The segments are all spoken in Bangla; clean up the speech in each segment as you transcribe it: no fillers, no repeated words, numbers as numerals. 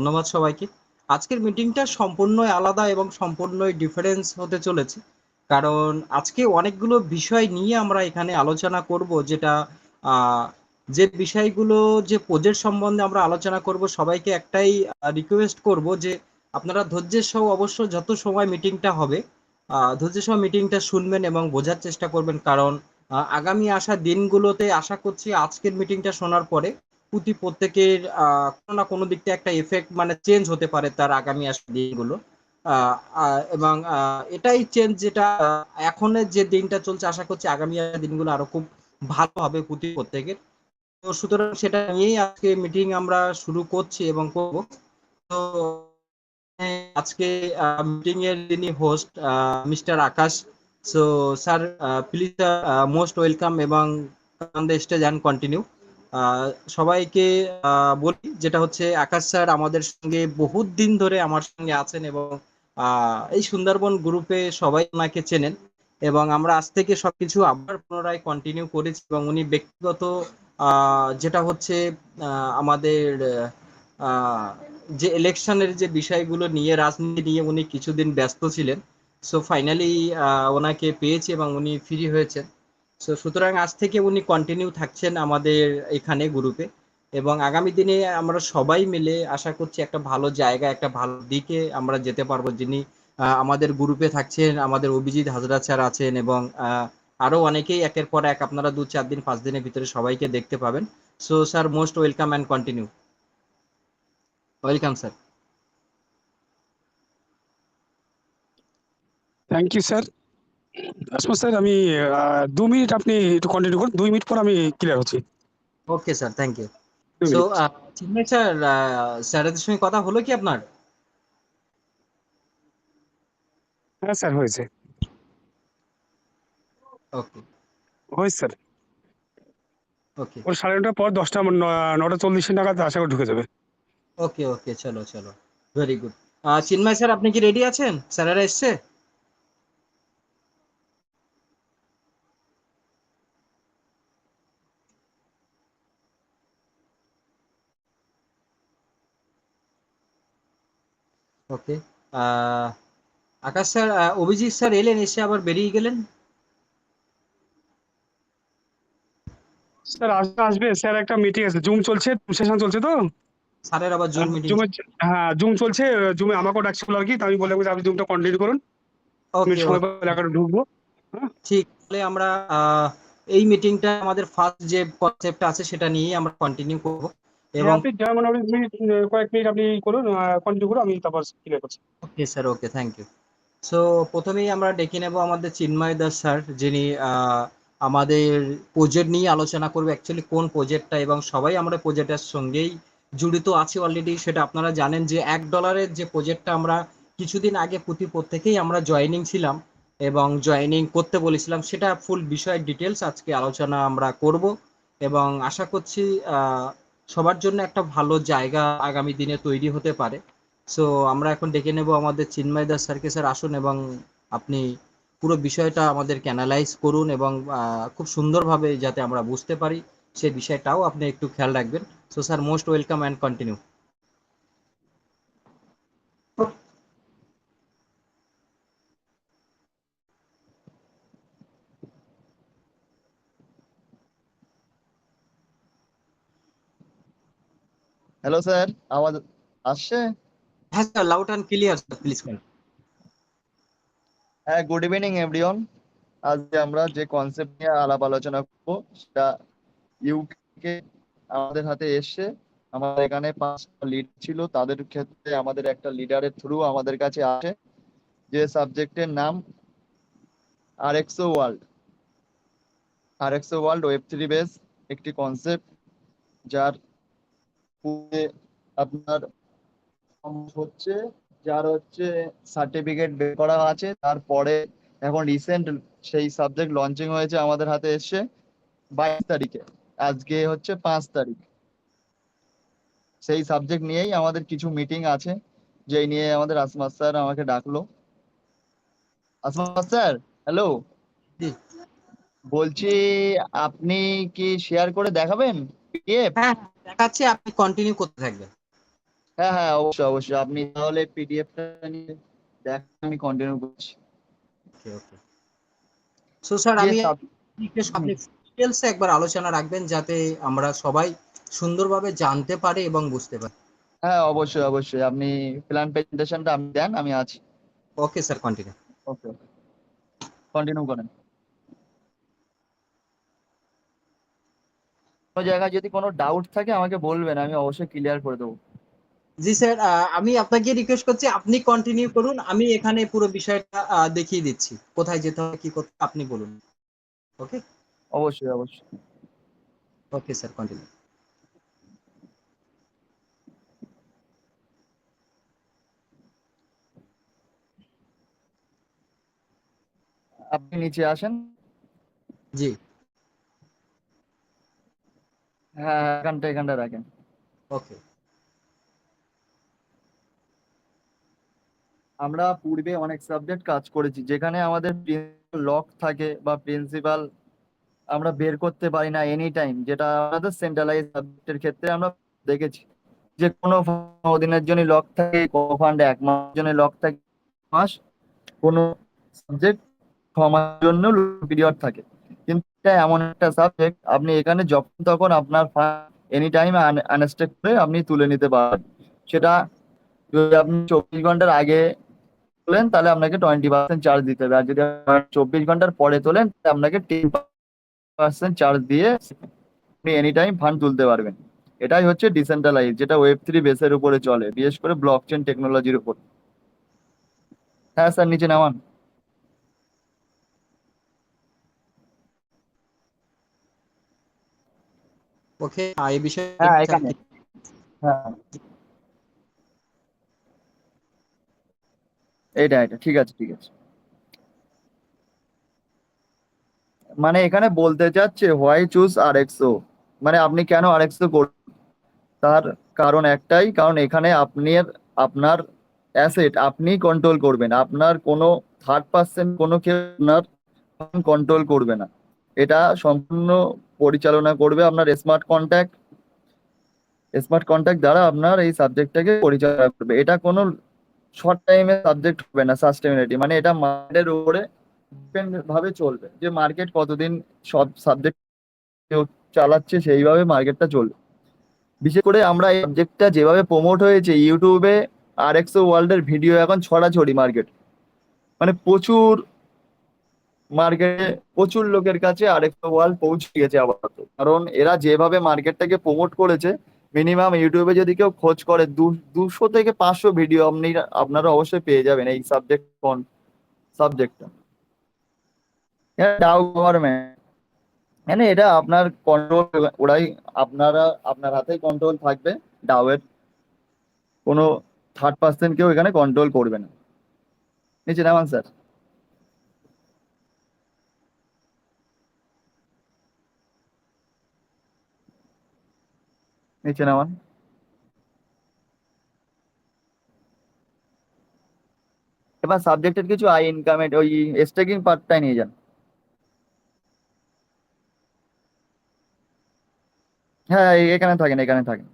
ধন্যবাদ সবাইকে। আজকের মিটিংটা সম্পূর্ণই আলাদা এবং সম্পূর্ণই ডিফারেন্স হতে চলেছে। কারণ আজকে অনেকগুলো বিষয় নিয়ে আমরা এখানে আলোচনা করব, যেটা আহ, যে বিষয়গুলো, যে প্রজেক্ট সম্বন্ধে আমরা আলোচনা করব, সবাইকে একটাই রিকোয়েস্ট করব যে আপনারা ধৈর্যের সহ অবশ্য যত সময় মিটিংটা হবে ধৈর্যের সহ মিটিংটা শুনবেন এবং বোঝার চেষ্টা করবেন। কারণ আগামী আসা দিনগুলোতে আশা করছি আজকের মিটিংটা শোনার পরে প্রত্যেকের কোনো না কোনো দিক থেকে একটা এফেক্ট মানে চেঞ্জ হতে পারে তার আগামী আসা দিনগুলো। এবং এটাই চেঞ্জ, যেটা এখনের যে দিনটা চলছে আশা করছি আগামী দিনগুলো আরো খুব ভালো হবে প্রত্যেকের। তো সুতরাং সেটা নিয়েই আজকে মিটিং আমরা শুরু করছি এবং করব। তো আজকে মিটিং এর যিনি host mister Akash. So sir, please most welcome এবং on the stage and continue. সবাইকে বলি, যেটা হচ্ছে আকাশ স্যার আমাদের সঙ্গে বহুত দিন ধরে আমার সঙ্গে আছেন এবং এই সুন্দরবন গ্রুপে সবাই ওনাকে চেনেন। এবং আমরা আজ থেকে সবকিছু আবার পুনরায় কন্টিনিউ করেছি এবং উনি ব্যক্তিগত যেটা হচ্ছে আমাদের আহ, যে ইলেকশনের যে বিষয়গুলো নিয়ে, রাজনীতি নিয়ে উনি কিছুদিন ব্যস্ত ছিলেন। সো ফাইনালি ওনাকে পেয়েছি এবং উনি ফ্রি হয়েছেন। সো সুতরাং আজ থেকে উনি কন্টিনিউ থাকছেন আমাদের এখানে গ্রুপে। এবং আগামী দিনে আমরা সবাই মিলে আশা করছি একটা ভালো জায়গা, একটা ভালো দিকে আমরা যেতে পারবো। যিনি আমাদের গ্রুপে থাকছেন, আমাদের অভিজিৎ হাজরা স্যার আছেন এবং আরো অনেকেই একের পর এক আপনারা 2-4 দিন 5 দিনের ভিতরে সবাইকে দেখতে পাবেন। So sir, most welcome and continue. Welcome sir. Thank you sir. Asmat sir, আমি 2 মিনিট আপনি একটু কন্টিনিউ করুন, 2 মিনিট পর আমি ক্লিয়ার হচ্ছি। Okay sir, thank you. 2 so minute. Chinmoy sir, স্যারেদের সঙ্গে কথা হলো কি আপনার? হ্যাঁ স্যার, হয়েছে ওকে। হয়েছে স্যার। ওকে। ওর 9:30টার পর 9:40 নাগাদ আশা করি ঢুকে যাবে। ওকে ওকে, চলো চলো, ভেরি গুড। চিন্ময় স্যার, আপনি কি রেডি আছেন? স্যারেরা এসছে? ওকে। আকাশ স্যার, অভিজিৎ স্যার এলেন, এসে আবার বেরিয়ে গেলেন। স্যার আসবে আসবে স্যার, একটা মিটিং আছে, জুম চলছে, সেশন চলছে তো। স্যারের আবার জুম মিটিং? জুমে, হ্যাঁ জুম চলছে। জুমে আমাকেও ডাকছিল আর কি, তো আমি বললাম যে আপনি জুমটা কন্টিনিউ করুন, আমি ওকে সময় ওকে, পেলে একটা ঢুকবো। হ্যাঁ ঠিক। তাহলে আমরা এই মিটিংটা আমাদের ফার্স্ট যে কনসেপ্ট আছে সেটা নিয়েই আমরা কন্টিনিউ করব। হ্যাঁ, এবং আপনি যেমন আপনি কয়েক মিনিট আপনি করুন, কন্টিনিউ করুন, আমি তারপর ক্লিয়ার করছি। Okay sir, okay, thank you. So প্রথমেই আমরা ডেকে নেব আমাদের চিন্ময় দাস স্যার, যিনি আমাদের প্রজেক্ট নিয়ে আলোচনা করবে। অ্যাকচুয়ালি কোন প্রজেক্টটা, এবং সবাই আমরা প্রজেক্টের সঙ্গেই জড়িত আছি অলরেডি। সেটা আপনারা জানেন যে $1 যে প্রজেক্টটা আমরা কিছুদিন আগে প্রত্যেকেই আমরা জয়েনিং ছিলাম এবং জয়েনিং করতে বলেছিলাম, সেটা ফুল বিষয় ডিটেলস আজকে আলোচনা আমরা করব। এবং আশা করছি সবার জন্য একটা ভালো জায়গা আগামী দিনে তৈরি হতে পারে। সো আমরা এখন ডেকে নেব আমাদের চিন্ময় দাস স্যারকে। স্যার আসুন এবং আপনি পুরো বিষয়টা আমাদেরকে অ্যানালাইজ করুন এবং খুব সুন্দরভাবে যাতে আমরা বুঝতে পারি সেই বিষয়টাও আপনি একটু খেয়াল রাখবেন। So sir, most welcome and continue. Hello sir, আওয়াজ আসছে? হ্যাঁ sir, loud and clear sir, please sir. হ্যাঁ, গুড ইভিনিং এভরিওয়ান। আজকে আমরা যে কনসেপ্ট নিয়ে আলাপ আলোচনা করবো সেটা ইউকে আমাদের হাতে এসছে। আমাদের এখানে 5টা লিড ছিল, তাদের ক্ষেত্রে আমাদের একটা লিডারের থ্রু আমাদের কাছে আসে, যে সাবজেক্টের নাম আরএক্সও ওয়ার্ল্ড। আরএক্সও ওয়ার্ল্ড ওয়েব3 বেস একটি কনসেপ্ট, যার পূর্বে আপনার হচ্ছে যার হচ্ছে সার্টিফিকেট বের করা আছে। তারপরে এখন রিসেন্ট সেই সাবজেক্ট লঞ্চিং হয়েছে, আমাদের হাতে এসছে 22 তারিখে। আজকে হচ্ছে 5 তারিখ। সেই সাবজেক্ট নিয়েই আমাদের কিছু মিটিং আছে, যেই নিয়ে আমাদের আসমাত স্যার আমাকে ডাকলো। আসমাত স্যার, হ্যালো। জি। বলছি, আপনি কি শেয়ার করে দেখাবেন পিডিএফ? হ্যাঁ হ্যাঁ, দেখাচ্ছি, আপনি কন্টিনিউ করতে থাকবেন। হ্যাঁ হ্যাঁ, অবশ্যই অবশ্যই, আপনি তাহলে পিডিএফটা নিয়ে দেখেন, আমি কন্টিনিউ করছি। ওকে ওকে। সো স্যার যে আমি সাব রিকোয়েস্ট, আপনি ডিটেলসে একবার আলোচনা রাখবেন যাতে আমরা সবাই সুন্দরভাবে জানতে পারে এবং বুঝতে পারে। হ্যাঁ অবশ্যই অবশ্যই, আপনি প্ল্যান প্রেজেন্টেশনটা আমি দেন, আমি আছি। Okay sir, continue. Okay, continue করেন। কোনো জায়গায় যদি কোনো ডাউট থাকে আমাকে বলবেন, আমি অবশ্যই ক্লিয়ার করে দেবো। জি স্যার, আমি আপনাকে রিকোয়েস্ট করছি আপনি কন্টিনিউ করুন, আমি এখানে পুরো বিষয়টা দেখিয়ে দিচ্ছি, কোথায় যেতে হবে কি করতে হবে, আপনি বলুন। ওকে অবশ্যই অবশ্যই। ওকে স্যার, কন্টিনিউ। আপনি নিচে আসেন। জি। হ্যাঁ, এখানটা রাখেন। ওকে আমরা পূর্বে অনেক সাবজেক্ট কাজ করেছি যেখানে আমাদের প্রিন্সিপাল লক থাকে বা প্রিন্সিপাল আমরা বের করতে পারি না এনি টাইম, যেটা আমাদের সেন্ট্রালাইজ সাবজেক্টের ক্ষেত্রে আমরা দেখেছি যে কোনো দিনের জন্য লক থাকে, কোনো ফান্ড 1 মাসের জন্য লক থাকে, মাস কোনো সাবজেক্ট 6 মাসের জন্য পিরিয়ড থাকে। কিন্তু এটা এমন একটা সাবজেক্ট, আপনি এখানে যখন তখন আপনার এনি টাইম আনস্টেক করে আপনি তুলে নিতে পারেন। সেটা যদি আপনি 24 ঘন্টার আগে তোলেন তাহলে আপনাকে 20% চার্জ দিতে হবে, আর যদি 24 ঘন্টার পরে তোলেন তাহলে আপনাকে 10% চার্জ দিয়ে আপনি এনি টাইম ফান্ড তুলতে পারবেন। এটাই হচ্ছে ডিসেন্ট্রালাইজ, যেটা ওয়েব 3 বেসের উপরে চলে, বিশেষ করে ব্লক চেন টেকনোলজির উপর। হ্যাঁ স্যার, নিচে নামান। ওকে, এই বিষয়ে হ্যাঁ স্যার এখানে, কি? হ্যাঁ এটা ঠিক আছে ঠিক আছে। মানে এখানে বলতে চাচ্ছে হোয়াই চুজ আরএক্সও, মানে আপনি কেন আরএক্সও করবেন, তার কারণ একটাই, কারণ এখানে আপনি আপনার অ্যাসেট আপনি কন্ট্রোল করবেন, আপনার কোনো থার্ড পার্সন কোনো কেউ আপনার কন্ট্রোল করবে না। এটা সম্পূর্ণ পরিচালনা করবে আপনার স্মার্ট কন্ট্যাক্ট দ্বারা আপনার এই সাবজেক্টটাকে পরিচালনা করবে। এটা কোনো শর্ট টাইমের সাবজেক্ট হবে না, সাস্টেনেবিলিটি মানে এটা মার্কেটের উপরে ডিপেন্ড ভাবে চলবে, যে মার্কেট কতদিন সব সাবজেক্ট চালাচ্ছে সেইভাবে মার্কেটটা চলবে। বিশেষ করে আমরা এই সাবজেক্টটা যেভাবে প্রমোট হয়েছে ইউটিউবে, আরএক্সও ওয়ার্ল্ডের ভিডিও এখন ছড়াছড়ি মার্কেট, মানে প্রচুর মার্কেটে প্রচুর লোকের কাছে আরএক্সও ওয়ার্ল্ড পৌঁছে গেছে আপাতত, কারণ এরা যেভাবে মার্কেটটাকে প্রমোট করেছে। মিনিমাম ইউটিউবে যদি কেউ খোঁজ করে 200 থেকে 500 ভিডিও আপনারা অবশ্যই পেয়ে যাবেন এই সাবজেক্টটা। ডাউ গভর্নমেন্ট, মানে এটা আপনার কন্ট্রোল, ওরাই আপনার হাতেই কন্ট্রোল থাকবে। ডাউয়ের কোনো থার্ড পার্সন কেউ এখানে কন্ট্রোল করবে না। নিচে নামান স্যার। নিচে নামান। এবার সাবজেক্টের কিছু ইনকামের ওই স্টেকিং পার্টটাই নিয়ে যান। হ্যাঁ এখানে থাকেন, এখানে থাকেন।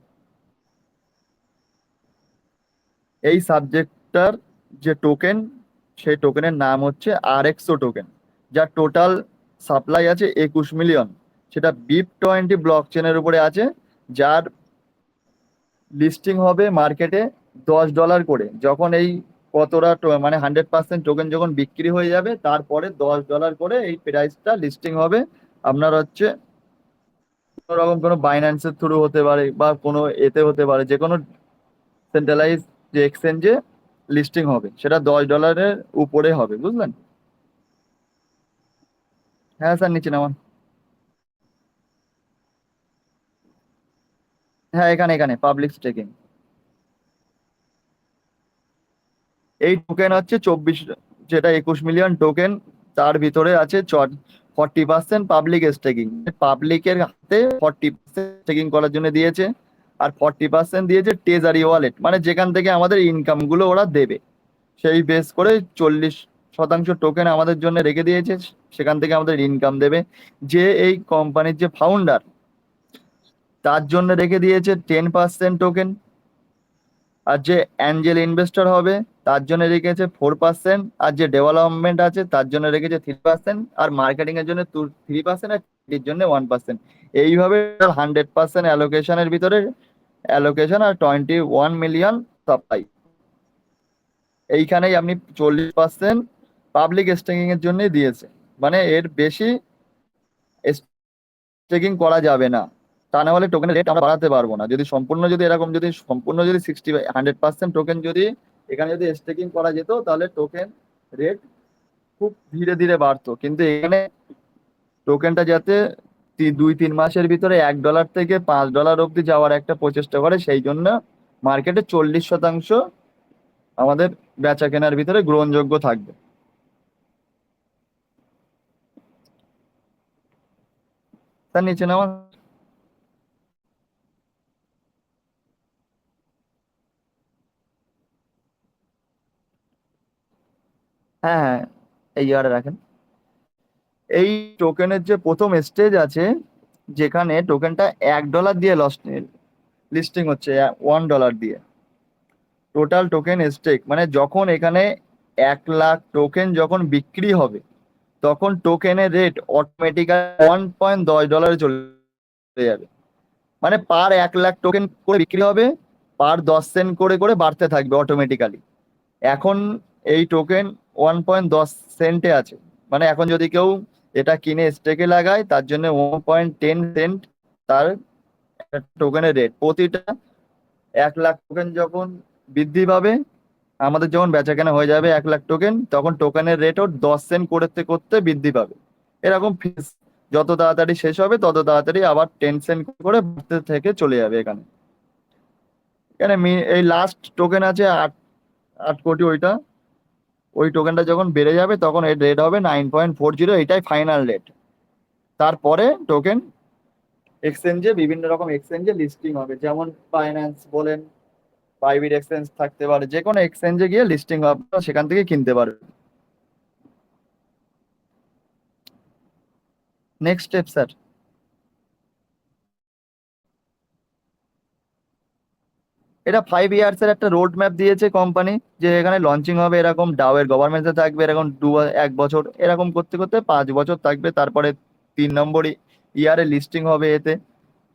এই সাবজেক্টটার যে টোকেন, সেই টোকেনের নাম হচ্ছে আরএক্সও টোকেন, যার টোটাল সাপ্লাই আছে 21 মিলিয়ন। সেটা BIP20 ব্লক চেনের উপরে আছে, যার লিস্টিং হবে মার্কেটে $10 করে। যখন এই মানে 100% টোকেন যখন বিক্রি হয়ে যাবে, তারপরে $10 করে এই প্রাইসটা লিস্টিং হবে। আপনার হচ্ছে কোনো রকম কোনো বাইন্যান্সের থ্রু হতে পারে বা কোনো এতে হতে পারে, যে কোনো সেন্ট্রালাইজ যে এক্সচেঞ্জে লিস্টিং হবে, সেটা $10 উপরে হবে, বুঝলেন? হ্যাঁ স্যার, নিচে নামান। হ্যাঁ এখানে এখানে পাবলিক স্টেকিং। এই টোকেন হচ্ছে 24, যেটা 21 মিলিয়ন টোকেন, তার ভিতরে আছে 40% পাবলিক স্টেকিং। পাবলিকের হাতে 40% স্টেকিং করার জন্য দিয়েছে, আর 40% দিয়েছে ট্রেজারি ওয়ালেট, মানে যেখান থেকে আমাদের ইনকাম গুলো ওরা দেবে, সেই বেস করে 40% টোকেন আমাদের জন্য রেখে দিয়েছে, সেখান থেকে আমাদের ইনকাম দেবে। যে এই কোম্পানির যে ফাউন্ডার, তার জন্য রেখে দিয়েছে 10% টোকেন। আর যে অ্যাঞ্জেল ইনভেস্টর হবে তার জন্য রেখেছে 4%, আর যে ডেভেলপমেন্ট আছে তার জন্য রেখেছে 3%, আর মার্কেটিং এর জন্য 3%, আর এর জন্য 1%। এইভাবে 100% অ্যালোকেশনের ভিতরে অ্যালোকেশন আর 21 মিলিয়ন সাপ্লাই। এইখানেই আপনি 40% পাবলিক স্টেকিং এর জন্য দিয়েছে, মানে এর বেশি স্টেকিং করা যাবে না, তা না হলে টোকেনের রেট আমরা বাড়াতে পারবো না। যদি সম্পূর্ণ যদি এরকম যদি সম্পূর্ণ যদি 100% টোকেন যদি এখানে যদি স্টেকিং করা যেত তাহলে টোকেন রেট খুব ধীরে ধীরে বাড়তো, কিন্তু এখানে টোকেনটা যাতে 2-3 মাসের ভিতরে $1 থেকে $5 অব্দি যাওয়ার একটা প্রচেষ্টা করে, সেই জন্য মার্কেটে 40% আমাদের বেচা কেনার ভিতরে গ্রহণযোগ্য থাকবে। তার নিচে নেওয়া। হ্যাঁ হ্যাঁ, এই ইয়ারে রাখেন। এই টোকেনের যে প্রথম স্টেজ আছে যেখানে টোকেনটা $1 দিয়ে লিস্টিং হচ্ছে, $1 দিয়ে টোটাল টোকেন স্টেক, মানে যখন এখানে 1 লাখ টোকেন যখন বিক্রি হবে তখন টোকেনের রেট অটোমেটিক্যালি $1.10 চলে যাবে। মানে পার 1 লাখ টোকেন করে বিক্রি হবে, পার 10 সেন্ট করে করে বাড়তে থাকবে অটোমেটিক্যালি। এখন এই টোকেন 1.10 সেন্টে আছে, মানে এখন যদি কেউ এটা কিনে স্টেকে লাগায় তার জন্য 1.10 সেন্ট তার টোকেনের রেট। প্রতিটা 1 লাখ টোকেন যখন বৃদ্ধি পাবে, আমাদের যখন বেচাকেনা হয়ে যাবে 1 লাখ টোকেন, তখন টোকেনের রেটও 10 সেন্ট করতে করতে বৃদ্ধি পাবে। এরকম ফিস যত তাড়াতাড়ি শেষ হবে তত তাড়াতাড়ি আবার 10 সেন্ট করে বাড়তে থেকে চলে যাবে। এখানে এখানে এই লাস্ট টোকেন আছে 8 কোটি, ওই টোকেনটা যখন বেড়ে যাবে তখন এর রেট হবে 9.40, এটাই ফাইনাল রেট। তারপরে টোকেন এক্সচেঞ্জে বিভিন্ন রকম এক্সচেঞ্জে লিস্টিং হবে, যেমন বাইন্যান্স বলেন, বাইবিট এক্সচেঞ্জ থাকতে পারে, যে কোনো এক্সচেঞ্জে গিয়ে লিস্টিং হবে, সেখান থেকে কিনতে পারবে। Next step sir. এটা 5 ইয়ার্স এর একটা রোড ম্যাপ দিয়েছে কোম্পানি, যে এখানে লঞ্চিং হবে এরকম, ডাও এর গভর্নমেন্টে থাকবে এরকম 1 বছর, এরকম করতে করতে 5 বছর থাকবে, তারপরে 3 নম্বর ইয়ারে লিস্টিং হবে এতে।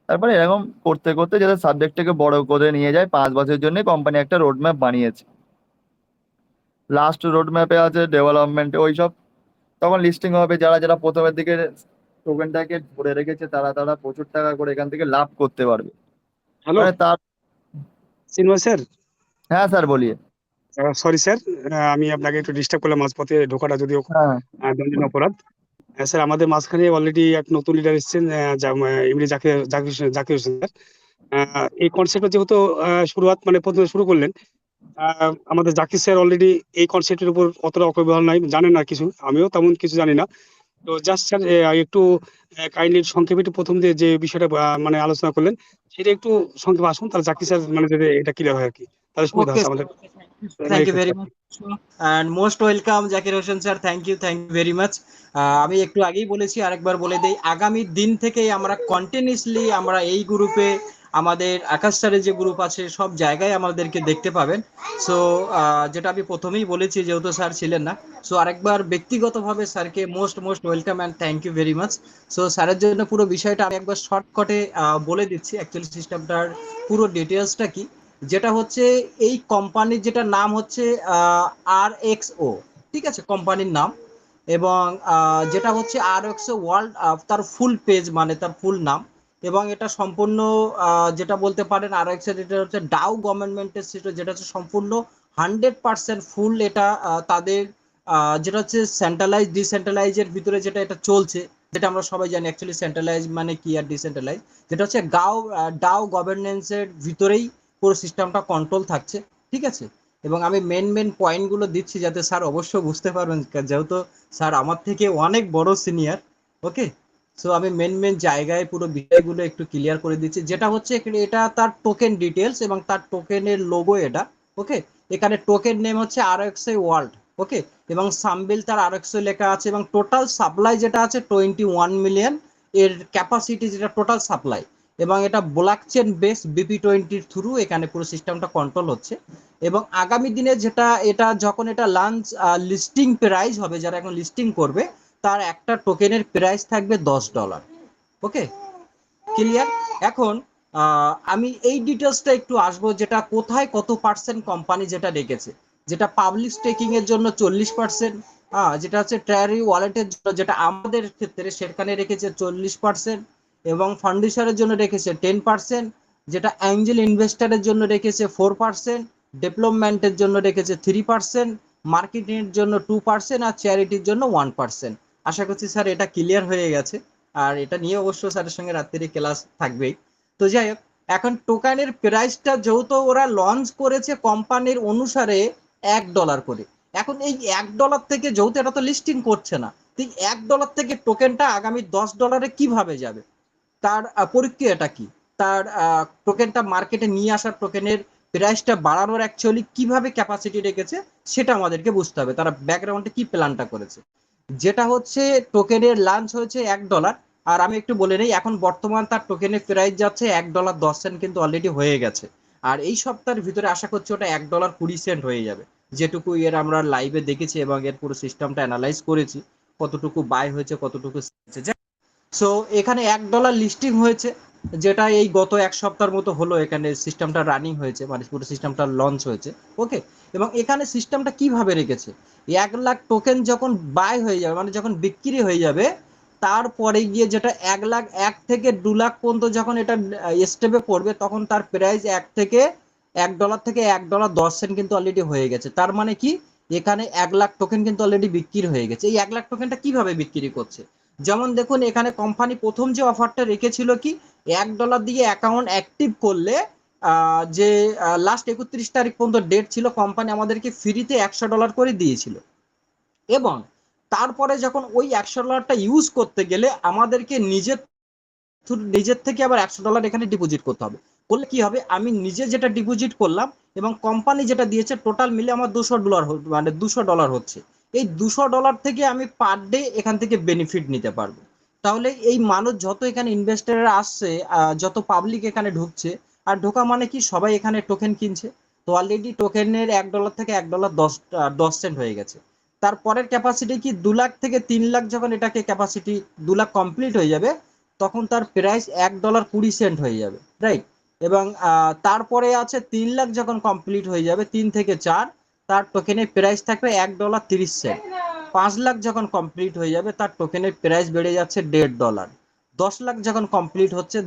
তারপরে এরকম করতে করতে যাতে সাবজেক্টটাকে বড় করে নিয়ে যায়, 5 বছরের জন্য কোম্পানি একটা রোড ম্যাপ বানিয়েছে। লাস্ট রোড ম্যাপে আছে ডেভেলপমেন্ট, ওইসব তখন লিস্টিং হবে। যারা যারা প্রথমের দিকে টোকেনটাকে ধরে রেখেছে তারা তারা প্রচুর টাকা করে এখান থেকে লাভ করতে পারবে। হ্যালো মানে তার। চিন্ময় স্যার, হ্যাঁ স্যার বলিয়ে। সরি স্যার, আমি আপনাকে একটু ডিস্টার্ব করলাম মাঝপথে ঢোকাটা, যদিও হ্যাঁ দণ্ডনীয় অপরাধ। স্যার, আমাদের মাঝখানে অলরেডি এক নতুন লিডার এসেছেন, এমনি জাকির জাকির জাকির হোসেন স্যার। এই কনসেপ্টটা যেহেতু শুরুয়াত মানে প্রথমে শুরু করলেন, আমাদের জাকির স্যার অলরেডি এই কনসেপ্টের উপর অতটা অকৌতূহল নাই, জানেন না কিছু, আমিও তেমন কিছু জানি না। তো জাস্ট স্যার একটু কাইন্ডলি সংক্ষেপে একটু প্রথম দিয়ে যে বিষয়টা মানে আলোচনা করলেন সেটা একটু সংক্ষেপে আসুন, তাহলে জাকির স্যার মানে যদি এটা ক্লিয়ার হয় আর কি, তাহলে সুবিধা ওকে, আছে আমাদের। Thank you very much and most welcome Zakir Hossain sir, thank you very much. আমি একটু আগেই বলেছি, আরেকবার বলে দেই, আগামী দিন থেকেই আমরা কন্টিনিউসলি আমরা এই গ্রুপে, আমাদের আকাশ স্যারের যে গ্রুপ আছে সব জায়গায় আমাদেরকে দেখতে পাবেন। সো যেটা আমি প্রথমেই বলেছি যেহেতু স্যার ছিলেন না, সো আরেকবার ব্যক্তিগতভাবে স্যারকে most welcome and thank you very much. So স্যারের জন্য পুরো বিষয়টা আমি একবার শর্টকাটে বলে দিচ্ছি অ্যাকচুয়ালি সিস্টেমটার পুরো ডিটেলসটা কি। যেটা হচ্ছে এই কোম্পানির যেটা নাম হচ্ছে RXO, ঠিক আছে কোম্পানির নাম, এবং যেটা হচ্ছে RXO ওয়ার্ল্ড, তার ফুল পেজ মানে তার ফুল নাম। এবং এটা সম্পূর্ণ যেটা বলতে পারেন RXO যেটা হচ্ছে ডাও গভর্নমেন্টের সেটা, যেটা হচ্ছে সম্পূর্ণ 100% ফুল, এটা তাদের যেটা হচ্ছে সেন্ট্রালাইজ ডিসেন্ট্রালাইজের ভিতরে যেটা এটা চলছে, যেটা আমরা সবাই জানি অ্যাকচুয়ালি সেন্ট্রালাইজ মানে কি আর ডিসেন্ট্রালাইজ, যেটা হচ্ছে ডাও গভর্নেন্সের ভিতরেই পুরো সিস্টেমটা কন্ট্রোল থাকছে, ঠিক আছে। এবং আমি মেন পয়েন্টগুলো দিচ্ছি যাতে স্যার অবশ্যই বুঝতে পারবেন, যেহেতু স্যার আমার থেকে অনেক বড় সিনিয়র। ওকে, সো আমি মেন জায়গায় পুরো বিষয়গুলো একটু ক্লিয়ার করে দিচ্ছি। যেটা হচ্ছে এটা তার টোকেন ডিটেলস এবং তার টোকেনের লোগো এটা। ওকে, এখানে টোকেন নেম হচ্ছে RXO ওয়ার্ল্ড। ওকে, এবং সামবিল তার RXO লেখা আছে, এবং টোটাল সাপ্লাই যেটা আছে 21 মিলিয়ন এর ক্যাপাসিটি, যেটা টোটাল সাপ্লাই। এবং এটা ব্লকচেন বেস BP20 থ্রু এখানে পুরো সিস্টেমটা কন্ট্রোল হচ্ছে। এবং আগামী দিনে যেটা এটা যখন এটা লাঞ্চ লিস্টিং প্রাইস হবে, যারা এখন লিস্টিং করবে তার একটা টোকেনের প্রাইস থাকবে $10। ওকে, ক্লিয়ার? এখন আমি এই ডিটেলসটা একটু আসবো, যেটা কোথায় কত পার্সেন্ট কোম্পানি যেটা রেখেছে, যেটা পাবলিক স্টেকিং এর জন্য 40%, যেটা হচ্ছে ট্রেজারি ওয়ালেটের জন্য, যেটা আমাদের ক্ষেত্রে সেখানে রেখেছে 40%, এবং ফান্ডিশারের জন্য রেখেছে 10%, যেটা অ্যাঞ্জেল ইনভেস্টারের জন্য রেখেছে 4%, ডেভেলপমেন্টের জন্য রেখেছে 3%, মার্কেটিং এর জন্য 2%, আর চ্যারিটির জন্য 1%। আশা করছি স্যার এটা ক্লিয়ার হয়ে গেছে, আর এটা নিয়ে অবশ্য স্যারের সঙ্গে রাত্রি ক্লাস থাকবেই। তো যাই হোক, এখন টোকেনের প্রাইসটা যেহেতু ওরা লঞ্চ করেছে কোম্পানির অনুসারে $1 করে, এখন এই $1 থেকে যেহেতু এটা তো লিস্টিং করছে না, তো $1 থেকে টোকেনটা আগামী $10 কিভাবে যাবে, তার প্রক্রিয়াটা কি, তার টোকেনটা মার্কেটে নিয়ে আসার, টোকেনের প্রাইসটা বাড়ানোর অ্যাকচুয়ালি কিভাবে ক্যাপাসিটি রেখেছে সেটা আমাদেরকে বুঝতে হবে, তারা ব্যাকগ্রাউন্ডে কি প্ল্যানটা করেছে। যেটা হচ্ছে টোকেনের লঞ্চ হয়েছে $1, আর আমি একটু বলে নেই এখন বর্তমান তার টোকেনের প্রাইস যাচ্ছে $1.10, কিন্তু অলরেডি হয়ে গেছে। আর এই সপ্তাহের ভিতরে আশা করছি ওটা $1.20 হয়ে যাবে, যেটুকু এর আমরা লাইভে দেখেছি এবং এর পুরো সিস্টেমটা অ্যানালাইজ করেছি, কতটুকু বাই হয়েছে কতটুকু। সো এখানে $1 লিস্টিং হয়েছে, যেটা এই গত এক সপ্তাহের মতো হলো এখানে সিস্টেমটা রানিং হয়েছে, মানে পুরো সিস্টেমটা লঞ্চ হয়েছে। ওকে, এবং এখানে সিস্টেমটা কিভাবে রেখেছে, 1 লাখ টোকেন যখন বাই হয়ে যাবে, মানে যখন বিক্রি হয়ে যাবে, তারপরে গিয়ে যেটা 1 থেকে 2 লাখ পর্যন্ত যখন এটা স্টেপে পড়বে, তখন তার প্রাইস $1 থেকে $1.10 কিন্তু অলরেডি হয়ে গেছে। তার মানে কি, এখানে 1 লাখ টোকেন কিন্তু অলরেডি বিক্রি হয়ে গেছে। এই 1 লাখ টোকেনটা কিভাবে বিক্রি করছে, যেমন দেখুন এখানে কোম্পানি প্রথম যে অফারটা রেখেছিল কি, $1 দিয়ে অ্যাকাউন্ট অ্যাক্টিভ করলে যে লাস্ট 31 তারিখ পর্যন্ত ডেট ছিল, কোম্পানি আমাদেরকে ফ্রিতে $100 করে দিয়েছিল। এবং তারপরে যখন ওই $100টা ইউজ করতে গেলে আমাদেরকে নিজের থেকে আবার $100 এখানে ডিপোজিট করতে হবে। করলে কি হবে, আমি নিজে যেটা ডিপোজিট করলাম এবং কোম্পানি যেটা দিয়েছে, টোটাল মিলে আমার $200, মানে $200 হচ্ছে। এই $200 থেকে আমি পার ডে এখান থেকে বেনিফিট নিতে পারবো। তাহলে এই মানুষ যত এখানে ইনভেস্টাররা আসছে, যত পাবলিক এখানে ঢুকছে, আর ঢোকা মানে কি, সবাই এখানে টোকেন কিনছে। তো অলরেডি টোকেনের $1 থেকে $1.10 হয়ে গেছে। তারপরের ক্যাপাসিটি কি, 2 লাখ থেকে 3 লাখ যখন এটাকে ক্যাপাসিটি 2 লাখ কমপ্লিট হয়ে যাবে, তখন তার প্রাইস $1.20 হয়ে যাবে, রাইট। এবং তারপরে আছে 3 লাখ যখন কমপ্লিট হয়ে যাবে, 3 থেকে 4, তার টোকেনের প্রাইস থাকবে $1.30। 5 লাখ যখন কমপ্লিট হয়ে যাবে, তার টোকেনের প্রাইস বেড়ে যাচ্ছে $1.50। 10 লাখ যখন কমপ্লিট হচ্ছে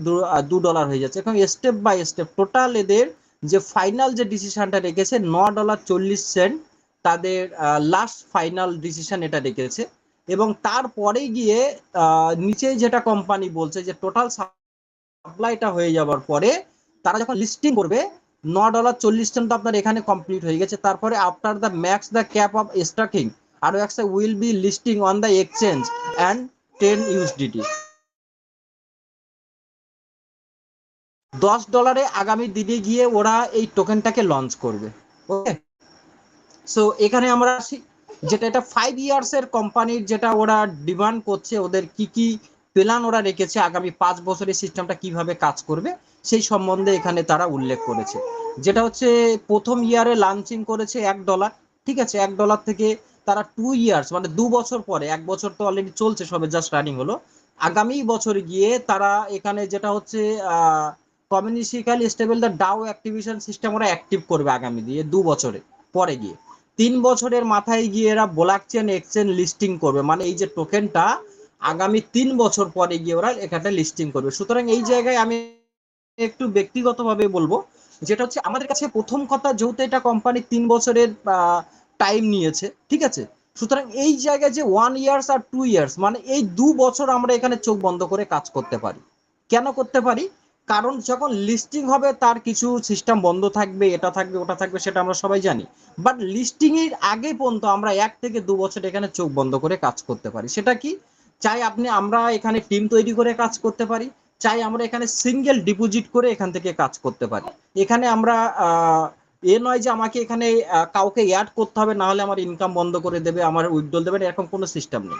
$2 হয়ে যাচ্ছে। এখন স্টেপ বাই স্টেপ টোটাল এদের যে ফাইনাল যে ডিসিশনটা রেখেছে $9.40, তাদের লাস্ট ফাইনাল ডিসিশন এটা রেখেছে। এবং তারপরে গিয়ে নিচে যেটা কোম্পানি বলছে যে টোটাল সাপ্লাইটা হয়ে যাওয়ার পরে তারা যখন লিস্টিং করবে, $9.40 তো আপনার এখানে কমপ্লিট হয়ে গেছে। তারপরে after the max the cap of starting আরো একটা will be listing on the exchange and 10 USDT। $10 আগামী দিনে গিয়ে ওরা এই টোকেনটাকে লঞ্চ করবে। ওকে, সো এখানে আমরা আসি, যেটা এটা 5 ইয়ার্সের কোম্পানির যেটা ওরা ডিমান্ড করছে, ওদের কি কি প্ল্যান ওরা রেখেছে, আগামী 5 বছরের সিস্টেমটা কিভাবে কাজ করবে সেই সম্বন্ধে এখানে তারা উল্লেখ করেছে। যেটা হচ্ছে প্রথম ইয়ারে লঞ্চিং করেছে $1, ঠিক আছে। $1 থেকে তারা 2 ইয়ার্স, মানে 2 বছর পরে, 1 বছর তো অলরেডি চলছে, সবে জাস্ট রানিং হলো, আগামী বছর গিয়ে তারা এখানে যেটা হচ্ছে কমিউনিটিক্যালি stable the DAO activation system ওরা অ্যাক্টিভ করবে আগামী দিয়ে 2 বছরে পরে গিয়ে। 3 বছরের মাথায় গিয়ে এরা ব্লকচেন এক্সচেঞ্জ লিস্টিং করবে, মানে এই যে টোকেনটা আগামী 3 বছর পরে গিয়ে ওরা এখানে লিস্টিং করবে। সুতরাং এই জায়গায় আমি একটু ব্যক্তিগতভাবে বলবো, যেটা হচ্ছে আমাদের কাছে প্রথম কথা, যেহেতু এটা কোম্পানি 3 বছরের টাইম নিয়েছে, ঠিক আছে। সুতরাং এই জায়গায় যে 1 ইয়ার্স আর 2 ইয়ার্স, মানে এই 2 বছর আমরা এখানে চোখ বন্ধ করে কাজ করতে পারি। কেন করতে পারি, কারণ যখন লিস্টিং হবে তার কিছু সিস্টেম বন্ধ থাকবে, এটা থাকবে ওটা থাকবে, সেটা আমরা সবাই জানি। বাট লিস্টিং এর আগে পর্যন্ত আমরা 1 থেকে 2 বছর এখানে চোখ বন্ধ করে কাজ করতে পারি। সেটা কি, চাই আমরা এখানে টিম তৈরি করে কাজ করতে পারি, চাই আমরা এখানে সিঙ্গেল ডিপোজিট করে এখান থেকে কাজ করতে পারি। এখানে আমরা এ নয় যে আমাকে এখানে কাউকে অ্যাড করতে হবে, না হলে আমার ইনকাম বন্ধ করে দেবে, আমার উইথড্রল দেবে, এরকম কোনো সিস্টেম নেই।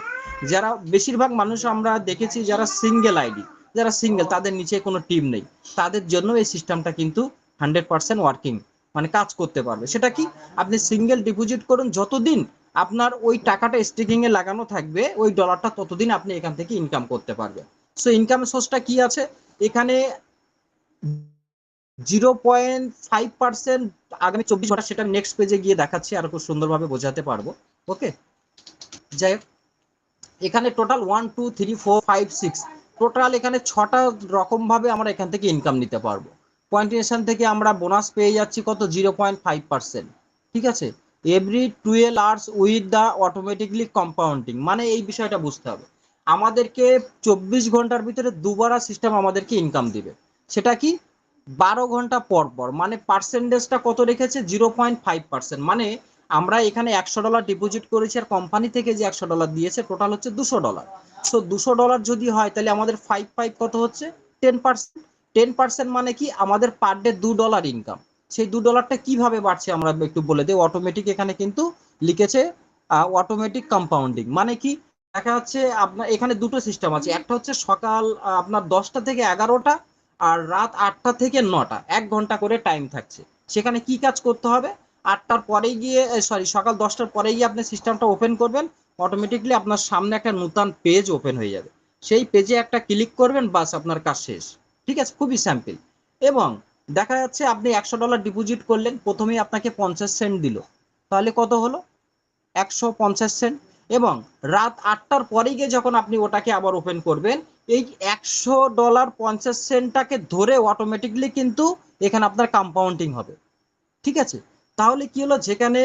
যারা বেশিরভাগ মানুষ আমরা দেখেছি যারা সিঙ্গেল আইডি, যারা সিঙ্গেল, তাদের নিচে কোনো টিম নেই, তাদের জন্য এই সিস্টেমটা কিন্তু 100% ওয়ার্কিং, মানে কাজ করতে পারবে। সেটা কি, আপনি সিঙ্গেল ডিপোজিট করুন, যতদিন আপনার ওই টাকাটা স্টেকিং এ লাগানো থাকবে ওই ডলারটা, ততদিন আপনি এখান থেকে ইনকাম করতে পারবেন। সো ইনকাম সোর্সটা কি আছে এখানে, 0.5% আগামী 24 ঘন্টা, সেটা নেক্সট পেজে গিয়ে দেখাচ্ছি, আর খুব সুন্দরভাবে বোঝাতে পারবো। ওকে, যাই হোক, এখানে টোটাল 1 2 3 4 5 6 টোটাল এখানে 6টা রকম ভাবে আমরা এখান থেকে ইনকাম নিতে পারবো। পয়েন্টেশন থেকে আমরা বোনাস পেয়ে যাচ্ছি কত, 0.5%। ঠিক আছে, every 12 hours with the automatically compounding, মানে এই বিষয়টা বুঝতে হবে, আমাদেরকে 24 ঘন্টার ভিতরে দুবার সিস্টেম আমাদেরকে ইনকাম দিবে। সেটা কি, 12 ঘন্টা পর পর, মানে পার্সেন্টেজটা কত রেখেছে, 0.5%। মানে আমরা এখানে $100 ডিপোজিট করেছি, আর কোম্পানি থেকে যে $100 দিয়েছে টোটাল হচ্ছে $200। সো $200 যদি হয় তাহলে আমাদের 5 কত হচ্ছে, 10%। 10% মানে কি, আমাদের পার ডে $2 ইনকাম। সেই $2টা কিভাবে বাড়ছে আমরা একটু বলে দিই। অটোমেটিক এখানে কিন্তু লিখেছে অটোমেটিক কম্পাউন্ডিং, মানে কি, দেখা যাচ্ছে আপনার এখানে দুটো সিস্টেম আছে, একটা হচ্ছে সকাল আপনার 10টা থেকে 11টা, আর রাত 8টা থেকে 9টা, 1 ঘন্টা করে টাইম থাকছে। সেখানে কি কাজ করতে হবে, 8টার পরে গিয়ে, সরি, সকাল 10টার পরে গিয়ে আপনি সিস্টেমটা ওপেন করবেন, অটোমেটিকলি আপনার সামনে একটা নতুন পেজ ওপেন হয়ে যাবে, সেই পেজে একটা ক্লিক করবেন, বাস আপনার কাজ শেষ। ঠিক আছে, খুবই সিম্পল। এবং দেখা যাচ্ছে আপনি $100 ডিপোজিট করলেন, প্রথমেই আপনাকে 50 সেন্ট দিল, তাহলে কত হলো, 150 সেন্ট। এবং রাত 8টার পরে গিয়ে যখন আপনি ওটাকে আবার ওপেন করবেন, এই $100 50 সেন্টটাকে ধরে অটোমেটিকলি কিন্তু এখানে আপনার কম্পাউন্ডিং হবে। ঠিক আছে, তাহলে কি হলো, যেখানে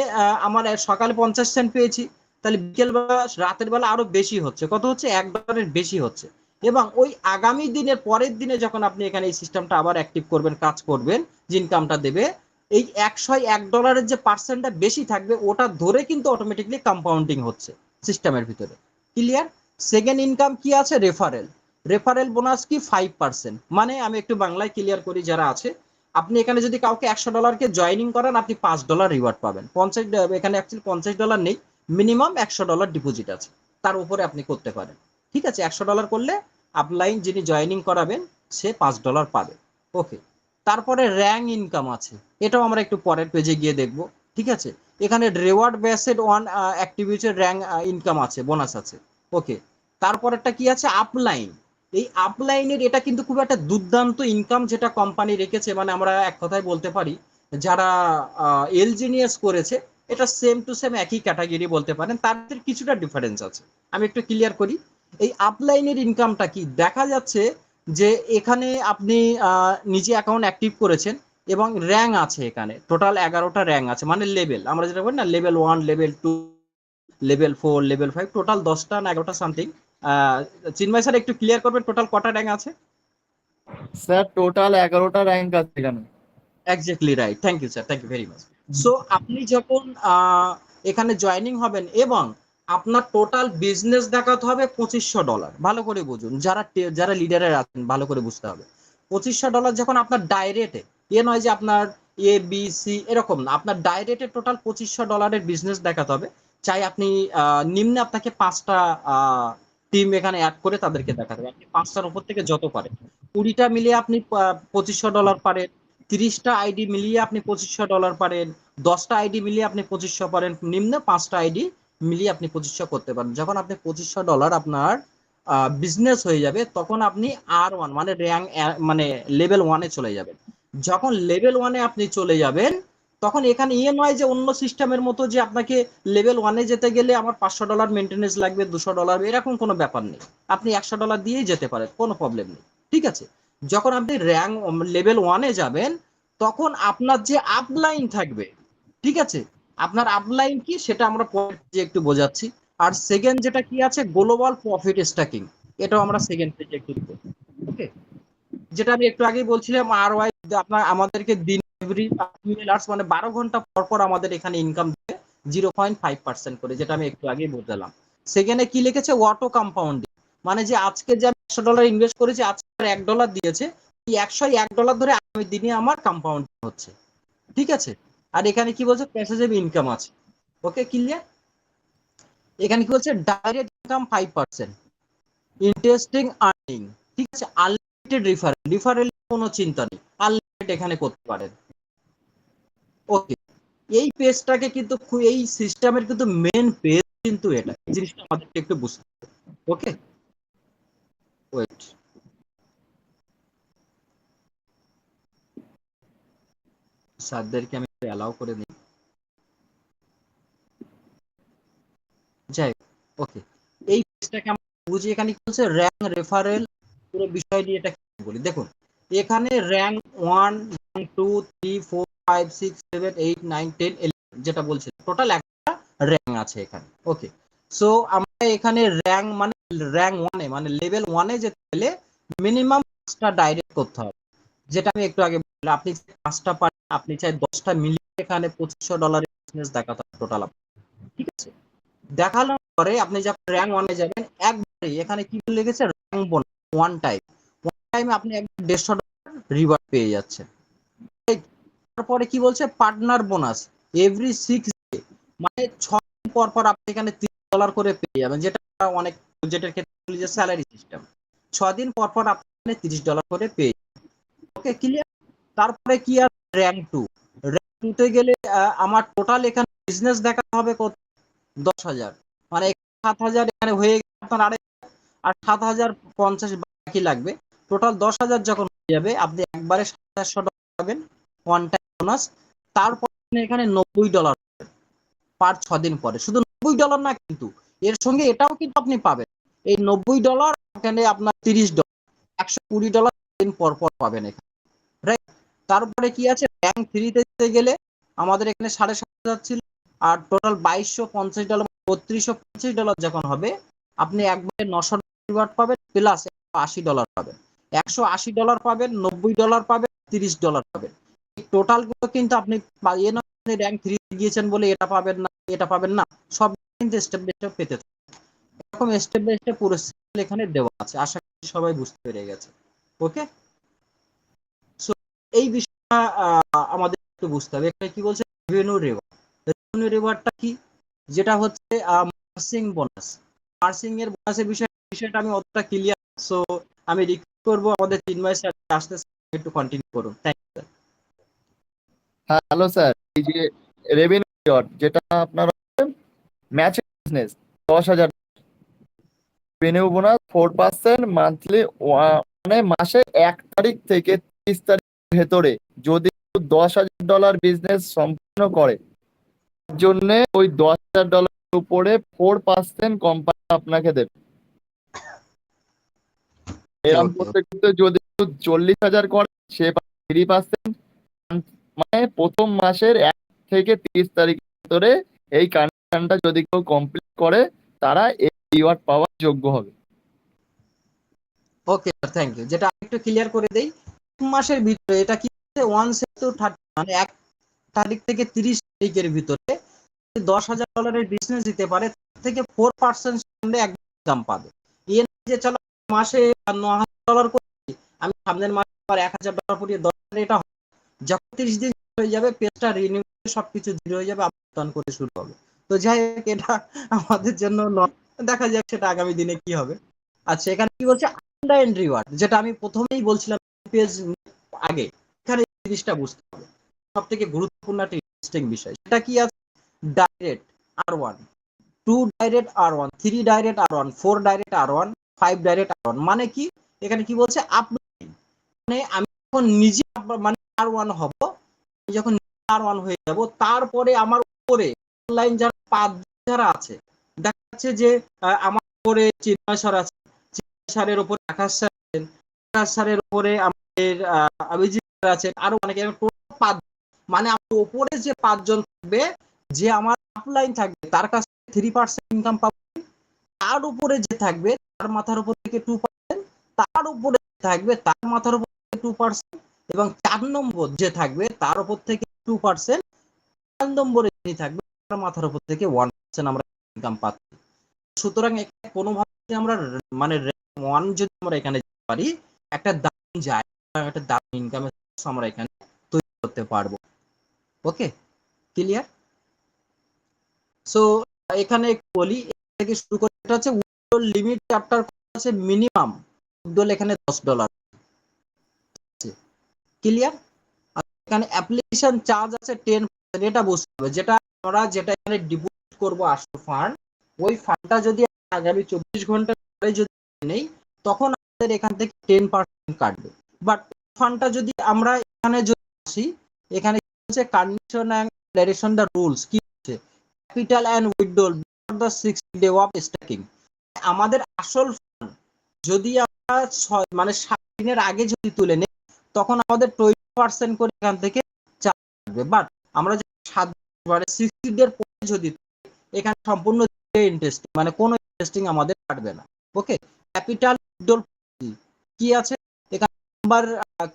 আমার সকালে 50 সেন্ট পেয়েছি, তাহলে বিকেলবেলা, রাতের বেলা আরো বেশি হচ্ছে, কত হচ্ছে, $1 বেশি হচ্ছে। এবং ওই আগামী দিনের পরের দিনে যখন আপনি এখানে এই সিস্টেমটা আবার অ্যাক্টিভ করবেন, কাজ করবেন, যে ইনকামটা দেবে, এই $101 যে পার্সেন্টটা বেশি থাকবে, ওটা ধরে কিন্তু অটোমেটিকলি কম্পাউন্ডিং হচ্ছে সিস্টেমের ভিতরে। ক্লিয়ার। সেকেন্ড ইনকাম কি আছে, রেফারেল। রেফারেল বোনাস কি, 5%। মানে আমি একটু বাংলায় ক্লিয়ার করি যারা আছে, আপনি এখানে যদি কাউকে $100 জয়নিং করেন, আপনি $5 রিওয়ার্ড পাবেন। 50, এখানে অ্যাকচুয়ালি $50 নেই, মিনিমাম $100 ডিপোজিট আছে, তার উপরে আপনি করতে পারেন। ঠিক আছে, $100 করলে আপলাইন যিনি জয়নিং করাবেন সে $5 পাবে। ওকে, তারপরে র্যাঙ্ক ইনকাম আছে, এটাও আমরা একটু পরের পেজে গিয়ে দেখব। ঠিক আছে, এখানে রেওয়ার্ড বেসড ওয়ান অ্যাক্টিভিটির র্যাঙ্ক ইনকাম আছে, বোনাস আছে। ওকে, তারপরেরটা কি আছে, আপলাইন। এই আপলাইনের এটা কিন্তু খুব একটা দুর্দান্ত ইনকাম যেটা কোম্পানি রেখেছে, মানে আমরা এক কথায় বলতে পারি যারা এলজিনিয়াস করেছে, এটা সেম টু সেম একই ক্যাটাগরি বলতে পারেন, তাদের কিছুটা ডিফারেন্স আছে। আমি একটু ক্লিয়ার করি, এই আপলাইনের ইনকামটা কি, দেখা যাচ্ছে যে এখানে আপনি নিজে অ্যাকাউন্ট অ্যাক্টিভ করেছেন, এবং র্যাঙ্ক আছে, এখানে টোটাল 11টা র্যাঙ্ক আছে, মানে লেভেল, আমরা যেটা বলি না, level 1, level 2, level 4, level 5, total 10টা না 11টা সামথিং। চিন্ময় স্যার একটু ক্লিয়ার করবেন টোটাল কটা র্যাঙ্ক আছে। স্যার টোটাল 11টা র্যাঙ্ক আছে এখানে। Exactly right, thank you sir, thank you very much. So আপনি যখন এখানে জয়নিং হবেন, এবং আপনার টোটাল বিজনেস দেখাতে হবে $2500, ভালো করে বুঝুন, যারা যারা লিডারে আছেন ভালো করে বুঝতে হবে। $2500 যখন আপনার ডাইরেক্টে, এ নয় যে আপনার এ বি সি এরকম না, আপনার ডাইরেক্টে টোটাল $2500 বিজনেস দেখাতে হবে। চাই আপনি নিম্নে আপনাকে 5টা টিম এখানে অ্যাড করে তাদেরকে দেখাতে হবে, আপনি 5টার উপর থেকে যত পারেন, 20টা মিলিয়ে আপনি $2500 পারেন, 30টা আইডি মিলিয়ে আপনি $2500 পারেন, 10টা আইডি মিলিয়ে আপনি 2500 পারেন, নিম্ন 5টা আইডি মিলিয়ে আপনি 2500 করতে পারেন। যখন আপনি $2500 আপনার বিজনেস হয়ে যাবে, তখন আপনি R1 মানে র্যাঙ্ক, মানে লেভেল 1-এ চলে যাবেন। যখন লেভেল 1-এ আপনি চলে যাবেন, তখন এখানে ইয়ে নয় যে অন্য সিস্টেমের মতো যে আপনাকে লেভেল 1-এ যেতে গেলে আমার $500 মেনটেনেন্স লাগবে, $200, এরকম কোনো ব্যাপার নেই। আপনি $100 দিয়েই যেতে পারেন, কোনো প্রবলেম নেই। ঠিক আছে, যখন আপনি র্যাঙ্ক লেভেল 1-এ যাবেন, তখন আপনার যে আপলাইন থাকবে, ঠিক আছে, আপনার আপলাইন কি সেটা আমরা পরে যে একটু বোঝাচ্ছি। আর সেকেন্ড যেটা কি আছে, গ্লোবাল প্রফিট স্ট্যাকিং, এটাও আমরা সেকেন্ড পেজে একটু দেখব। ওকে, যেটা আমি একটু আগেই বলছিলাম, আর ওয়াই আপনার আমাদেরকে দিন এভরি 12 আওয়ার্স মানে 12 ঘন্টা পর পর আমাদের এখানে ইনকাম দেবে 0.5% করে, যেটা আমি একটু আগেই বললাম। সেখানে কি লিখেছে, অটো কম্পাউন্ডিং, মানে যে আজকে যে আমি $100 ইনভেস্ট করেছি, আজকে $1 দিয়েছে, এই $101 ধরে আগামী দিনে আমার কম্পাউন্ডিং হচ্ছে। ঠিক আছে, আর এখানে কি বলছে, প্যাসিভ ইনকাম আছে। ওকে, ক্লিয়ার। এখানে কি বলছে, ডাইরেক্ট ইনকাম 5%, ইন্টারেস্টিং আর্নিং ঠিক আছে, আনলিমিটেড রিফারেল কোনো চিন্তা নেই, আনলিমিটেড এখানে করতে পারেন। ওকে, এই পেজটাকে কিন্তু এই সিস্টেমের কিন্তু মেন পেজ কিন্তু এটা, এই জিনিসটা আমাদেরকে একটু বুঝতে হবে। ওকে, ওয়েট, স্যারদেরকে আমি অ্যালাউ করে দিই। যাই হোক, ওকে, এই পেজটাকে আমরা বুঝি। এখানে কি বলছে, র্যাঙ্ক রেফারেল পুরো বিষয় নিয়ে এটা কি বলি দেখুন। এখানে র্যাঙ্ক 1 2 3 4 5 6 7 8 9 10 11 যেটা বলছি, টোটাল একটা র্যাঙ্ক আছে এখানে। ওকে, সো আমরা এখানে র্যাঙ্ক মানে র্যাঙ্ক 1 এ মানে লেভেল 1 এ যেতে গেলে মিনিমাম 5টা ডাইরেক্ট করতে হবে, যেটা আমি একটু আগে বললাম। আপনি 5টা পারেন, আপনি চাই 10টা মিলিয়ে এখানে $2500 বিজনেস দেখাতে হবে টোটাল। ঠিক আছে, দেখানোর পরে আপনি যখন র্যাঙ্ক 1 এ যাবেন, একবারে এখানে কি লিখেছে, র্যাঙ্ক বোনাস ওয়ান টাইমে আপনি একবার $150 রিওয়ার্ড পেয়ে যাচ্ছেন। তারপরে কি বলছে, পার্টনার বোনাস এভরি 6 ডে, মানে 6 দিন পর পর আপনি এখানে $30 করে পেয়ে যাবেন, যেটা অনেক প্রজেক্টের ক্ষেত্রে বলি যে স্যালারি সিস্টেম। 6 দিন পর পর আপনি এখানে $30 করে পেয়ে যাবেন। ওকে, ক্লিয়ার। তারপরে কি আছে, র্যাঙ্ক 2। র্যাঙ্ক 2 তে গেলে আমার টোটাল এখানে বিজনেস দেখাতে হবে কত, 10,000, মানে 7,000 এখানে হয়ে গেলে আপনার আর 7,050 বাকি লাগবে। টোটাল 10,000 যখন হয়ে যাবে, আপনি একবারে $2,700 পাবেন ওয়ান টাইম বোনাস। তারপর এখানে $90 পার 6 দিন পরে। শুধু $90 না, কিন্তু এর সঙ্গে এটাও কিন্তু আপনি পাবেন, এই $90 এখানে আপনার $30, $120 দিন পর পর পাবেন এখানে, রাইট। তারপরে কি আছে, র্যাঙ্ক 3 তে যেতে গেলে আমাদের এখানে 7,500 ছিল, আর টোটাল $2,250, $3,250 যখন হবে, আপনি একবারে $900 রিওয়ার্ড পাবেন, প্লাস $180 পাবেন, $180 পাবেন, $90 পাবেন, $30 পাবেন। টোটাল গুলো কিন্তু আপনি র্যাঙ্ক 3 গিয়েছেন বলে এটা পাবেন না, এটা পাবেন না, সব কিন্তু স্টেপ বাই স্টেপ পেতে থাকে। এরকম স্টেপ বাই স্টেপ পুরো এখানে দেওয়া আছে, আশা করি সবাই বুঝতে পেরে গেছে। ওকে, সো এই বিষয়টা আমাদের একটু বুঝতে হবে। এখানে কি বলছে, রেভিনিউ রিওয়ার্ডটা কি, যেটা হচ্ছে মার্সিং বোনাস। মার্সিং এর বোনাসের বিষয়টা আমি অতটা ক্লিয়ার, সো আমি রিকোয়েস্ট করব আমাদের চিন্ময় স্যার আসতে, একটু কন্টিনিউ করুন। Thank you. হ্যাঁ, হ্যালো স্যার। এই যে রেভিনিউ যেটা আপনার match business 10,000, revenue bonus 4% monthly, মানে মাসে 1 তারিখ থেকে 30 তারিখের ভেতরে যদি $10,000 বিজনেস সম্পূর্ণ করে, জন্য ওই $10,000 উপরে 4% কোম্পানি আপনাকে দেবে। এরকম ওকে, করতে করতে যদি 40,000 করে, সে 3%, মানে প্রথম মাসের 1 থেকে 30 তারিখের ভিতরে এই কানেকশনটা যদি কেউ কমপ্লিট করে, তারা এই রিওয়ার্ড পাওয়ার যোগ্য হবে। ওকে, থ্যাংক ইউ। যেটা একটু ক্লিয়ার করে দেই, মাসের ভিতরে এটা কি 1 মানে 1 তারিখ থেকে 30 তারিখের ভিতরে $10,000 বিজনেস দিতে পারে, তার থেকে 4% একদম পাবে। এর যে চলো মাসে $9,000 করছি, আমি সামনের মাসে আবার $1,000 করিয়ে 10,000, এটা যখন 30 দিন হয়ে যাবে, পেজটা রিনিউ সবকিছু জিরো হয়ে যাবে, আবার করে শুরু হবে। তো যাই হোক, এটা আমাদের জন্য দেখা যাক সেটা আগামী দিনে কি হবে। আচ্ছা, এখানে কি বলছে, আন্ডার রিওয়ার্ড, যেটা আমি প্রথমেই বলছিলাম পেজ আগে, এখানে জিনিসটা বুঝতে হবে, সব থেকে গুরুত্বপূর্ণ একটা ইন্টারেস্টিং বিষয়। সেটা কি আছে, direct R1, 2 direct R1, 3 direct R1, 4 direct R1, 5 direct R1, মানে কি, এখানে কি বলছে, আপলাইন, মানে আমি যখন নিজে মানে R1 হব, আমি যখন R1 হয়ে যাব, তারপরে আমার উপরে অনলাইন যারা পাঁচ যারা আছে, দেখা যাচ্ছে যে আমার উপরে চিন্ময় স্যার আছে, চিন্ময় স্যারের উপরে আকাশ স্যার আছেন, আকাশ স্যারের উপরে আমাদের অভিজিৎ স্যার আছেন, আরো অনেকে, টোটাল 5, মানে আমার উপরে যে 5 জন থাকবে, যে আমার আপলাইন থাকবে, তার কাছ থেকে 3% ইনকাম পাবো। তার উপরে যে থাকবে, তার মাথার উপর থেকে 2%, তার উপরে থাকবে, তার মাথার উপর থেকে 2%, এবং 4 নম্বর যে থাকবে, তার উপর থেকে 2%, 4 নম্বরে যিনি থাকবে, তার মাথার উপর থেকে 1% আমরা ইনকাম পাচ্ছি। সুতরাং কোনোভাবে আমরা মানে 1 যদি আমরা এখানে যেতে পারি, একটা দারুণ জায়গা, একটা দারুণ ইনকামের সোর্স আমরা এখানে তৈরি করতে পারবো। ওকে, ক্লিয়ার। সো এখানে বলি, থেকে শুরু করে, এটা হচ্ছে লিমিট চ্যাপ্টার আছে মিনিমাম উইথড্রল এখানে $10 আছে, ক্লিয়ার। এখানে অ্যাপ্লিকেশন চার্জ আছে 10%, এটা বুঝতে হবে। যেটা এখানে ডিপোজিট করবো আসল ফান্ড, ওই ফান্ডটা যদি আগামী 24 ঘন্টা পরে যদি নেই, তখন আমাদের এখান থেকে 10% কাটবে। বাট ফান্ডটা যদি আমরা এখানে যদি আসি, এখানে হচ্ছে condition and declaration the rules কি হচ্ছে, capital and withdrawal before the 60 day of staking. আমাদের আসল ফান্ড যদি আমরা মানে 7 দিনের আগে যদি তুলে নেই, তখন আমাদের 20% করে এখান থেকে চার্জ লাগবে। বাট আমরা যদি 7 মানে 60 ডের পরে যদি এখানে সম্পূর্ণ ইন্টারেস্টিং, মানে কোনো ইন্টারেস্টিং আমাদের কাটবে না। ওকে, ক্যাপিটাল উইথড্রল কি আছে এখানে, number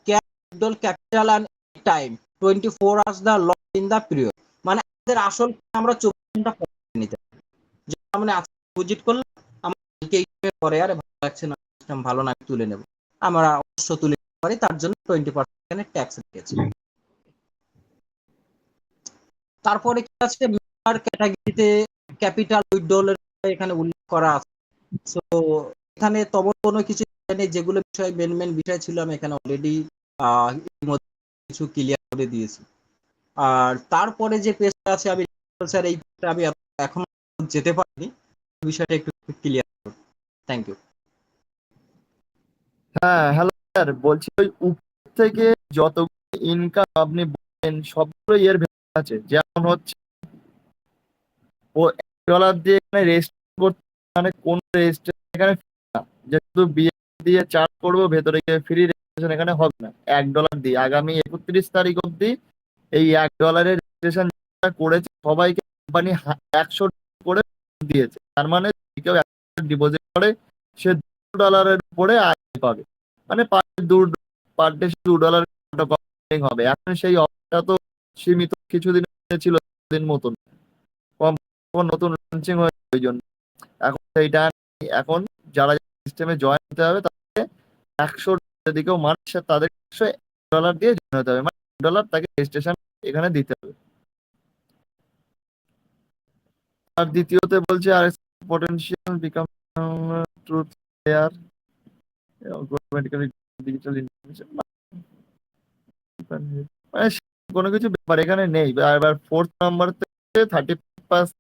cash withdrawal capital and time 24 hours the lock in the period, মানে আমাদের আসল আমরা 24 ঘন্টা পরে নিতে পারি। যেমন আমরা আজকে ডিপোজিট করলাম, আমাদেরকে পরে আর ভালো লাগছে না, সিস্টেম ভালো না, তুলে নেব, আমরা অবশ্য তুলে নিতে পারি, তার জন্য 20% ট্যাক্স রেখেছি। তারপরে কি আছে, মেম্বার ক্যাটাগরিতে ক্যাপিটাল উইথড্রল এখানে উল্লেখ করা আছে। সো এখানে তেমন কোনো কিছু নেই, যেগুলো বিষয় মেন বিষয় ছিল আমি এখানে অলরেডি কিছু ক্লিয়ার করে দিয়েছি। আর তারপরে যে পেজটা আছে, আমি স্যার এই পেজটা আমি এখন যেতে পারিনি, বিষয়টা একটু ক্লিয়ার করুন। Thank you. হ্যাঁ, হ্যালো স্যার, বলছি ওই উপর থেকে যতগুলো ইনকাম আপনি বলেন সবগুলো এর ভেতরে আছে। যেমন হচ্ছে ও $1 দিয়ে এখানে রেজিস্টার করতে, মানে কোন রেজিস্ট্রেশন এখানে free না, যে শুধু বিয়ে দিয়ে চার্জ করবো, ভেতরে গিয়ে ফ্রি রেজিস্ট্রেশন এখানে হবে না। $1 দিয়ে আগামী 31 তারিখ অব্দি এই $1 রেজিস্ট্রেশন করেছে সবাইকে কোম্পানি 100 করে দিয়েছে। তার মানে কেউ ডিপোজিট করে সে $2 উপরে আয় পাবে, মানে পার ডে $2 হবে। এখন সেই অফারটা তো সীমিত কিছুদিন ছিল, দিন মতন নতুন লঞ্চিং হয়েছে, ওই জন্য এখন সেইটা এখন যারা সিস্টেমে জয়েন হতে হবে তাদের 100 দিকেও মানুষ, তাদের $100 দিয়ে জয়েন হতে হবে, মানে $1 তাকে রেজিস্ট্রেশন এখানে দিতে হবে। আর দ্বিতীয়তে বলছে আর potential become truth share digital information, মানে কোনো কিছু ব্যাপার এখানে নেই। এবার 4th নাম্বার থেকে 30%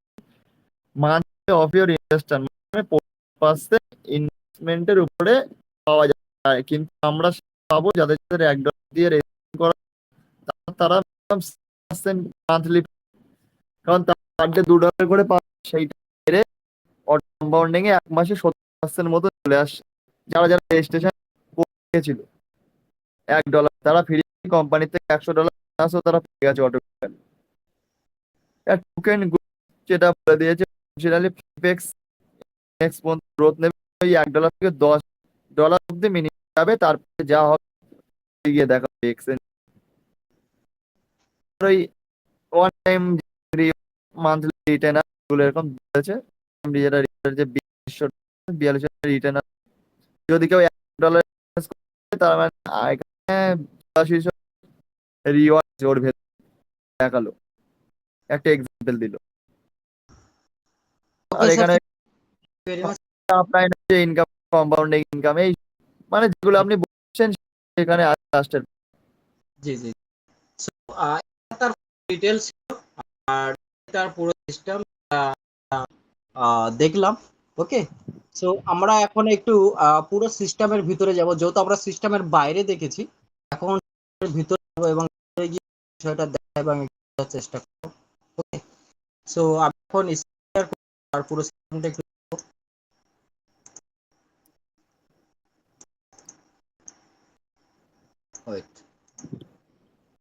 মান্থলি অফ ইউর ইনভেস্টমেন্ট, মানে 40% ইনভেস্টমেন্টের উপরে পাওয়া যায়। কিন্তু আমরা পাবো যাদের যাদের $1 দিয়ে রেজিস্ট্রেশন করা, তারা মান্থলি, কারণ তার যে $2 করে পাবে সেইটা বেড়ে অটো কম্পাউন্ডিং এ 1 মাসে 70% মতো চলে আসছে। যারা যারা রেজিস্ট্রেশন করেছিল $1, তারা ফ্রি কোম্পানি থেকে $100 আসো তারা পেয়ে গেছে অটো। টোকেন যেটা বলে দিয়েছে নেক্সট পর্যন্ত গ্রোথ নেবে ওই $1 থেকে $10 অব্দি মিনিমাম যাবে, তারপরে যা হবে গিয়ে দেখা হবে এক্সচেঞ্জ। ওই ওয়ান টাইম মান্থলি রিটেনার গুলো এরকম দিয়েছে, যেটা যে 42 রিটেনার, যদি কেউ $1 তার মানে এখানে 82 রিওয়ার্ড ওর ভেতরে দেখালো, একটা এক্সাম্পল দিল। আর ওকে স্যার, এখানে ভেরি মাচ। আপনার ইনকাম, কম্পাউন্ডিং ইনকাম, এই মানে যেগুলো আপনি বলছেন এখানে লাস্টের। জি জি। সো তার ডিটেলস আর তার পুরো সিস্টেম দেখলাম। ওকে, সো আমরা এখন একটু পুরো সিস্টেমের ভিতরে যাব, যেহেতু আমরা সিস্টেমের বাইরে দেখেছি, এখন ভিতরে যাবো এবং ভিতরে গিয়ে বিষয়টা দেখা এবং বোঝার চেষ্টা করবো। ওকে, সো আমি এখন আর পুরো সিস্টেমটা একটু ওয়েট।